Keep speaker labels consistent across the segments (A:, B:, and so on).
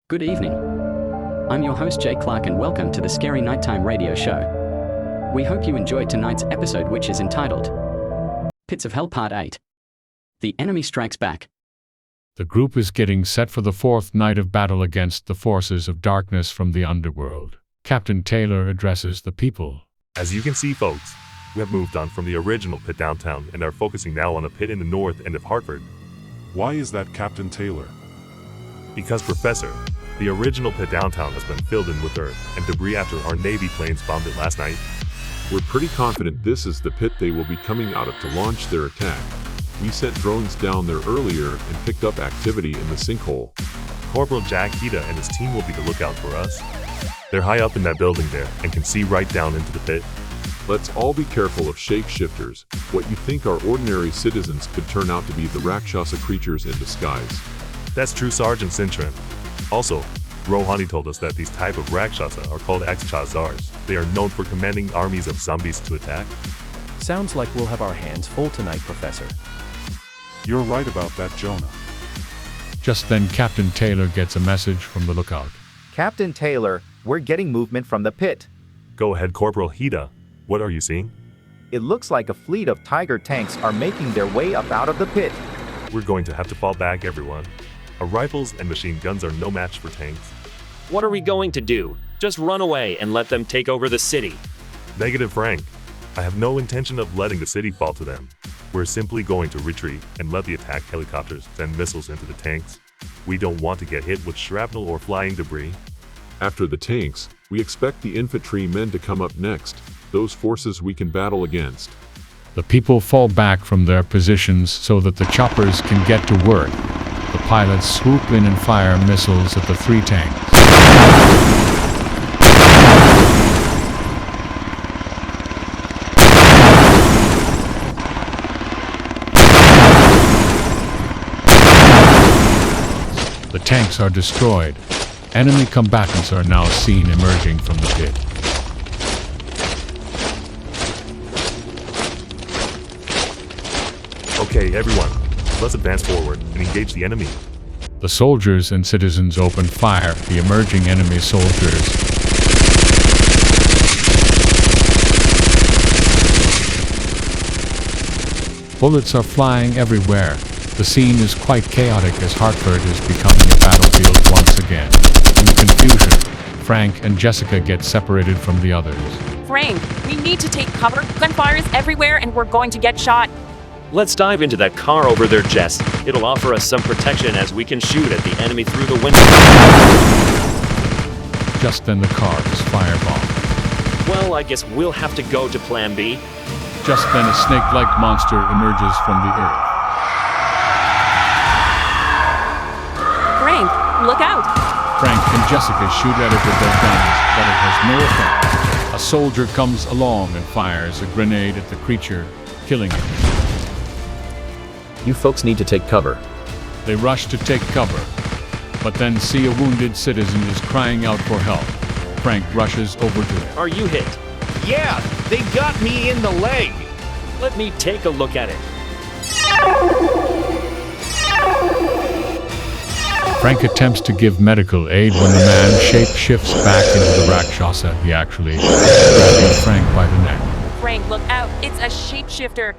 A: Good evening. I'm your host Jay Clark and welcome to the Scary Nighttime Radio Show. We hope you enjoyed tonight's episode, which is entitled Pits of Hell Part 8. The Enemy Strikes Back.
B: The group is getting set for the fourth night of battle against the forces of darkness from the underworld. Captain Taylor addresses the people.
C: As you can see, folks, we have moved on from the original pit downtown and are focusing now on a pit in the north end of Hartford.
D: Why is that, Captain Taylor?
C: Because, Professor, the original pit downtown has been filled in with earth and debris after our Navy planes bombed it last night.
E: We're pretty confident this is the pit they will be coming out of to launch their attack. We sent drones down there earlier and picked up activity in the sinkhole.
C: Corporal Jack Hita and his team will be the lookout for us. They're high up in that building there and can see right down into the pit.
E: Let's all be careful of shapeshifters. What you think are ordinary citizens could turn out to be the Rakshasa creatures in disguise.
C: That's true, Sergeant Cintron. Also, Rohani told us that these type of Rakshasa are called Akshazars. They are known for commanding armies of zombies to attack.
F: Sounds like we'll have our hands full tonight, Professor.
D: You're right about that, Jonah.
B: Just then, Captain Taylor gets a message from the lookout.
G: Captain Taylor, we're getting movement from the pit.
C: Go ahead, Corporal Hita. What are you seeing?
G: It looks like a fleet of Tiger tanks are making their way up out of the pit.
C: We're going to have to fall back, everyone. Our rifles and machine guns are no match for tanks.
H: What are we going to do? Just run away and let them take over the city.
C: Negative, Frank. I have no intention of letting the city fall to them. We're simply going to retreat and let the attack helicopters send missiles into the tanks. We don't want to get hit with shrapnel or flying debris.
E: After the tanks, we expect the infantrymen to come up next, those forces we can battle against.
B: The people fall back from their positions so that the choppers can get to work. The pilots swoop in and fire missiles at the three tanks. The tanks are destroyed. Enemy combatants are now seen emerging from the pit.
C: Okay, everyone, let's advance forward and engage the enemy.
B: The soldiers and citizens open fire at the emerging enemy soldiers. Bullets are flying everywhere. The scene is quite chaotic as Hartford is becoming a battlefield once again. In the confusion, Frank and Jessica get separated from the others.
I: Frank, we need to take cover. Gunfire is everywhere and we're going to get shot.
H: Let's dive into that car over there, Jess. It'll offer us some protection as we can shoot at the enemy through the window.
B: Just then the car is firebombed.
H: Well, I guess we'll have to go to Plan B.
B: Just then a snake-like monster emerges from the earth.
I: Frank, look out!
B: Frank and Jessica shoot at it with their guns, but it has no effect. A soldier comes along and fires a grenade at the creature, killing it.
F: You folks need to take cover.
B: They rush to take cover, but then see a wounded citizen is crying out for help. Frank rushes over to him.
H: Are you hit?
J: Yeah, they got me in the leg.
H: Let me take a look at it.
B: Frank attempts to give medical aid when the man shape-shifts back into the Rakshasa. He actually grabs Frank by the neck.
I: Frank, look out! It's a shapeshifter.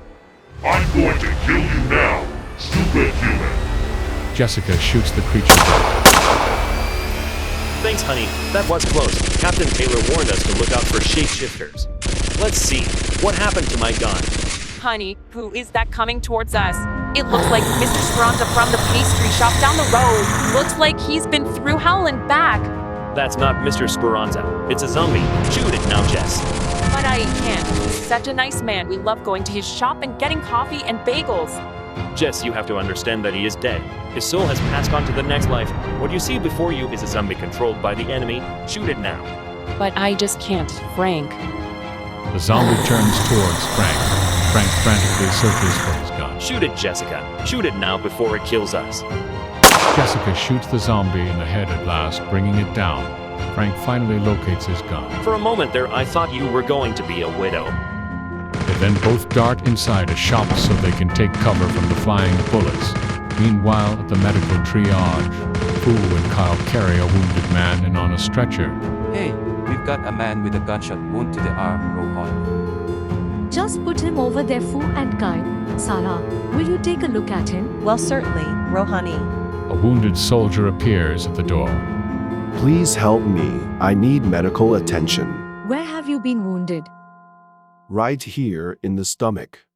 D: I'm going to kill you now, stupid human.
B: Jessica shoots the creature dead.
H: Thanks, honey. That was close. Captain Taylor warned us to look out for shapeshifters. Let's see. What happened to my gun?
I: Honey, who is that coming towards us? It looks like Mr. Speranza from the pastry shop down the road. Looks like he's been through hell and back.
H: That's not Mr. Speranza. It's a zombie. Shoot it now, Jess.
I: But I can't. He's such a nice man. We love going to his shop and getting coffee and bagels.
H: Jess, you have to understand that he is dead. His soul has passed on to the next life. What you see before you is a zombie controlled by the enemy. Shoot it now.
I: But I just can't, Frank.
B: The zombie turns towards Frank. Frank frantically searches for his gun.
H: Shoot it, Jessica. Shoot it now before it kills us.
B: Jessica shoots the zombie in the head at last, bringing it down. Frank finally locates his gun.
H: For a moment there, I thought you were going to be a widow.
B: They then both dart inside a shop so they can take cover from the flying bullets. Meanwhile, at the medical triage, Fu and Kyle carry a wounded man in on a stretcher.
K: Hey, we've got a man with a gunshot wound to the arm, Rohan.
L: Just put him over there, Fu and Kyle. Sarah, will you take a look at him?
M: Well, certainly, Rohani.
B: A wounded soldier appears at the door.
N: Please help me. I need medical attention.
L: Where have you been wounded?
N: Right here in the stomach.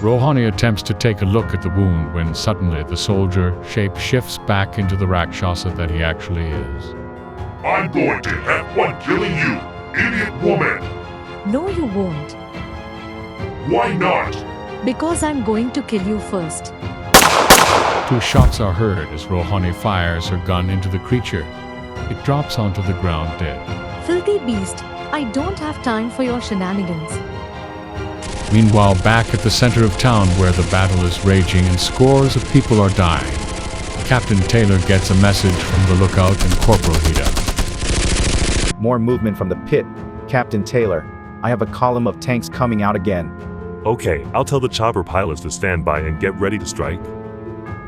B: Rohani attempts to take a look at the wound when suddenly the soldier shape shifts back into the Rakshasa that he actually is.
D: I'm going to have fun killing you, idiot woman!
L: No, you won't.
D: Why not?
L: Because I'm going to kill you first.
B: 2 shots are heard as Rohani fires her gun into the creature. It drops onto the ground dead.
L: Filthy beast, I don't have time for your shenanigans.
B: Meanwhile, back at the center of town where the battle is raging and scores of people are dying, Captain Taylor gets a message from the lookout and Corporal Hida.
G: More movement from the pit. Captain Taylor, I have a column of tanks coming out again.
C: Okay, I'll tell the chopper pilots to stand by and get ready to strike.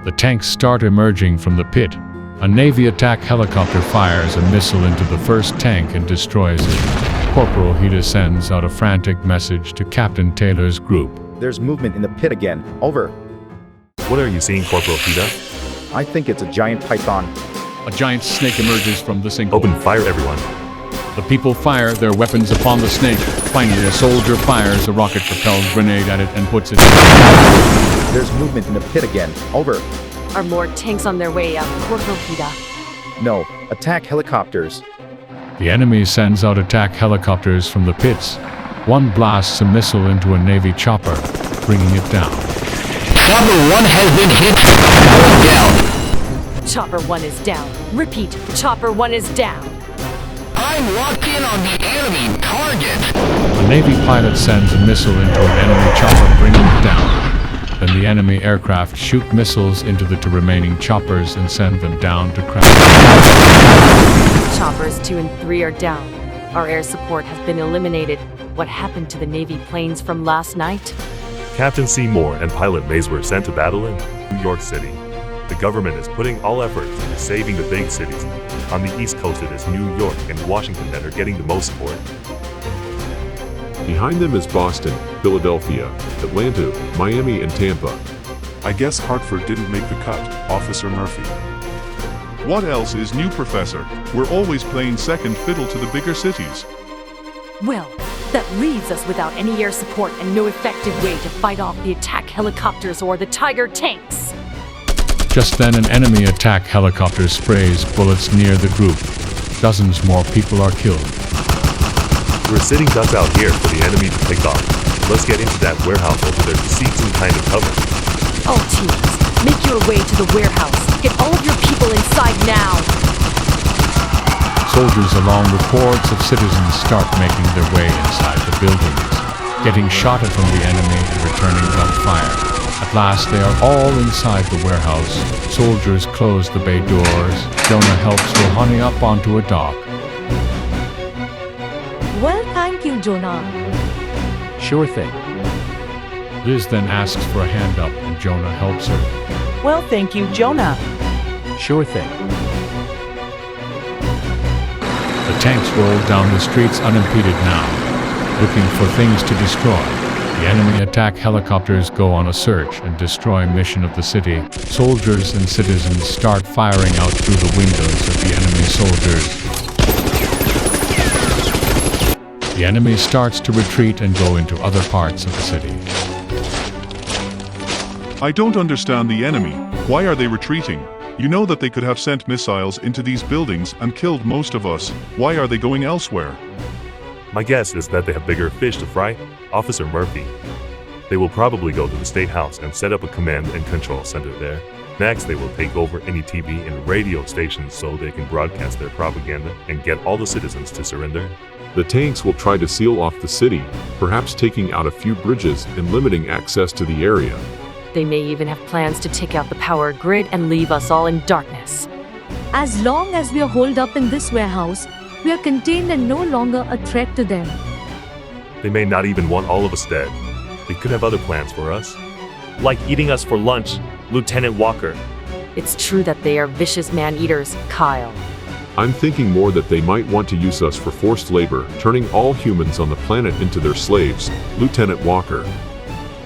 B: The tanks start emerging from the pit. A Navy attack helicopter fires a missile into the first tank and destroys it. Corporal Hida sends out a frantic message to Captain Taylor's group.
G: There's movement in the pit again. Over.
C: What are you seeing, Corporal Hida?
G: I think it's a giant python.
B: A giant snake emerges from the sinkhole.
C: Open fire, everyone.
B: The people fire their weapons upon the snake. Finally, a soldier fires a rocket-propelled grenade at it and puts it down.
G: There's movement in the pit again. Over.
M: Are more tanks on their way up, Corporal Hida?
G: No. Attack helicopters.
B: The enemy sends out attack helicopters from the pits. One blasts a missile into a Navy chopper, bringing it down.
O: Chopper 1 has been hit. Down.
M: Chopper 1 is down. Repeat, Chopper 1 is down.
O: I'm locked in on the enemy target.
B: A Navy pilot sends a missile into an enemy chopper, bringing it down. Then the enemy aircraft shoot missiles into the 2 remaining choppers and send them down to crash.
M: Choppers 2 and 3 are down. Our air support has been eliminated. What happened to the Navy planes from last night?
C: Captain Seymour and Pilot Mays were sent to battle in New York City. The government is putting all efforts into saving the big cities. On the East Coast, it is New York and Washington that are getting the most support.
E: Behind them is Boston, Philadelphia, Atlanta, Miami, and Tampa.
P: I guess Hartford didn't make the cut, Officer Murphy. What else is new, Professor? We're always playing second fiddle to the bigger cities.
M: Well, that leaves us without any air support and no effective way to fight off the attack helicopters or the Tiger tanks.
B: Just then, an enemy attack helicopter sprays bullets near the group. Dozens more people are killed.
C: We're sitting ducks out here for the enemy to pick off. Let's get into that warehouse over there to seek some kind of cover.
M: All teams, make your way to the warehouse. Get all of your people inside now.
B: Soldiers, along with hordes of citizens, start making their way inside the buildings, getting shot at from the enemy and returning gunfire. At last, they are all inside the warehouse. Soldiers close the bay doors. Jonah helps Rohani up onto a dock.
L: Well, thank you, Jonah.
F: Sure thing.
B: Liz then asks for a hand up and Jonah helps her.
Q: Well, thank you, Jonah.
F: Sure thing.
B: The tanks roll down the streets unimpeded now, looking for things to destroy. The enemy attack helicopters go on a search and destroy mission of the city. Soldiers and citizens start firing out through the windows of the enemy soldiers. The enemy starts to retreat and go into other parts of the city.
P: I don't understand the enemy. Why are they retreating? You know that they could have sent missiles into these buildings and killed most of us. Why are they going elsewhere?
C: My guess is that they have bigger fish to fry, Officer Murphy. They will probably go to the State House and set up a command and control center there. Next, they will take over any TV and radio stations so they can broadcast their propaganda and get all the citizens to surrender.
E: The tanks will try to seal off the city, perhaps taking out a few bridges and limiting access to the area.
M: They may even have plans to take out the power grid and leave us all in darkness.
L: As long as we are holed up in this warehouse, we are contained and no longer a threat to them.
C: They may not even want all of us dead. They could have other plans for us.
H: Like eating us for lunch, Lieutenant Walker.
M: It's true that they are vicious man-eaters, Kyle.
E: I'm thinking more that they might want to use us for forced labor, turning all humans on the planet into their slaves, Lieutenant Walker.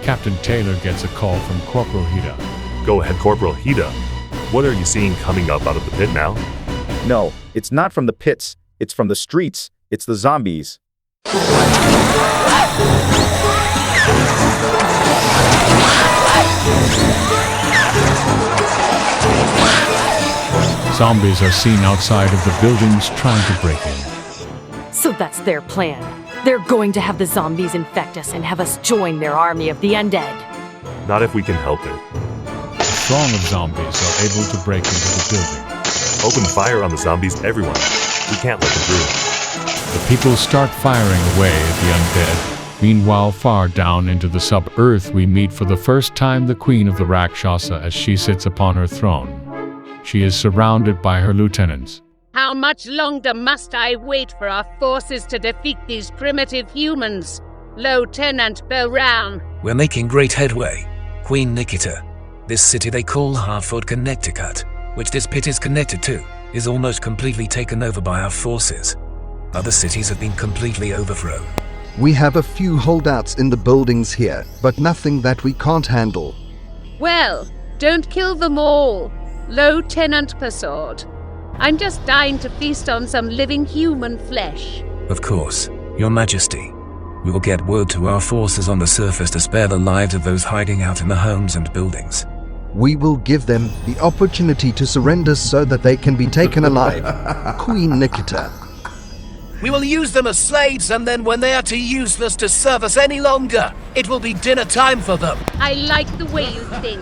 B: Captain Taylor gets a call from Corporal Hida.
C: Go ahead, Corporal Hida. What are you seeing coming up out of the pit now?
G: No, it's not from the pits. It's from the streets. It's the zombies.
B: Zombies are seen outside of the buildings trying to break in.
M: So that's their plan. They're going to have the zombies infect us and have us join their army of the undead.
C: Not if we can help it.
B: A throng of zombies are able to break into the building.
C: Open fire on the zombies, everyone. We can't let them through.
B: The people start firing away at the undead. Meanwhile, far down into the sub-earth, we meet for the first time the Queen of the Rakshasa as she sits upon her throne. She is surrounded by her lieutenants.
Q: How much longer must I wait for our forces to defeat these primitive humans? Lieutenant Belram.
R: We're making great headway. Queen Nikita. This city they call Hartford, Connecticut, which this pit is connected to, is almost completely taken over by our forces. Other cities have been completely overthrown.
S: We have a few holdouts in the buildings here, but nothing that we can't handle.
Q: Well, don't kill them all, Lieutenant Persaud. I'm just dying to feast on some living human flesh.
R: Of course, Your Majesty. We will get word to our forces on the surface to spare the lives of those hiding out in the homes and buildings.
S: We will give them the opportunity to surrender so that they can be taken alive. Queen Nikita.
O: We will use them as slaves, and then when they are too useless to serve us any longer, it will be dinner time for them.
Q: I like the way you think,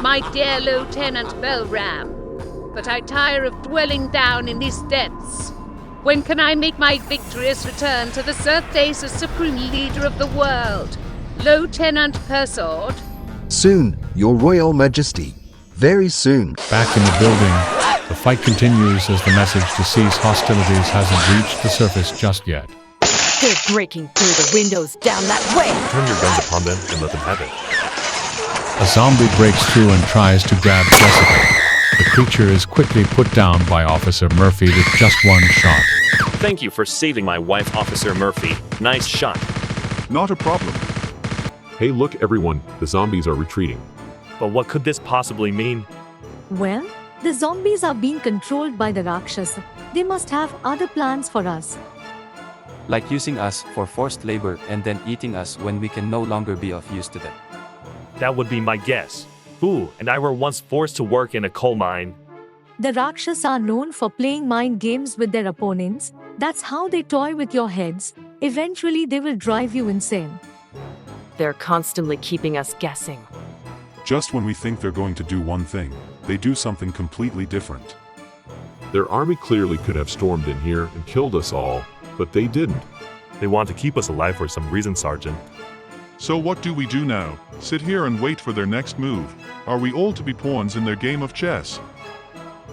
Q: my dear Lieutenant Belram. But I tire of dwelling down in these depths. When can I make my victorious return to the surface as supreme leader of the world? Lieutenant Persaud?
S: Soon, Your Royal Majesty. Very soon.
B: Back in the building, the fight continues as the message to cease hostilities hasn't reached the surface just yet.
M: They're breaking through the windows down that way.
C: Turn your guns upon them and let them have it.
B: A zombie breaks through and tries to grab Jessica. The creature is quickly put down by Officer Murphy with just one shot.
H: Thank you for saving my wife, Officer Murphy. Nice shot.
P: Not a problem.
E: Hey, look everyone, the zombies are retreating.
H: But what could this possibly mean?
L: Well, the zombies are being controlled by the Rakshasa. They must have other plans for us.
K: Like using us for forced labor and then eating us when we can no longer be of use to them.
H: That would be my guess. Boo and I were once forced to work in a coal mine.
L: The Rakshasa are known for playing mind games with their opponents. That's how they toy with your heads. Eventually, they will drive you insane.
M: They're constantly keeping us guessing.
P: Just when we think they're going to do one thing, they do something completely different.
E: Their army clearly could have stormed in here and killed us all, but they didn't.
C: They want to keep us alive for some reason, Sergeant.
P: So what do we do now? Sit here and wait for their next move? Are we all to be pawns in their game of chess?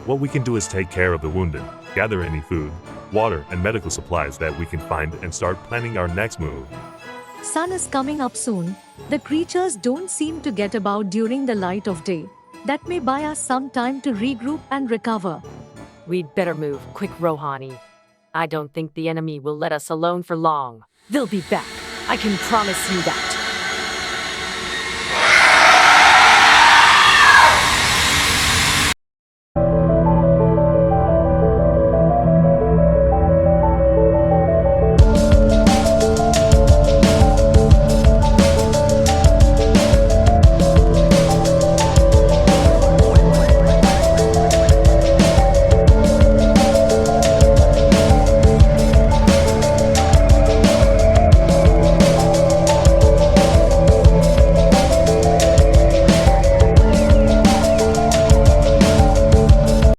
C: What we can do is take care of the wounded, gather any food, water, and medical supplies that we can find and start planning our next move.
L: Sun is coming up soon. The creatures don't seem to get about during the light of day. That may buy us some time to regroup and recover.
M: We'd better move quick, Rohani. I don't think the enemy will let us alone for long. They'll be back. I can promise you that.